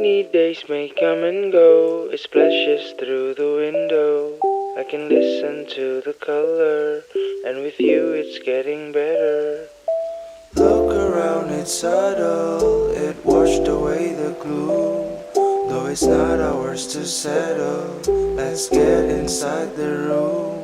Rainy days may come and go, it splashes through the window. I can listen to the color, and with you it's getting better. Look around, it's subtle, it washed away the gloom. Though it's not ours to settle, let's get inside the room.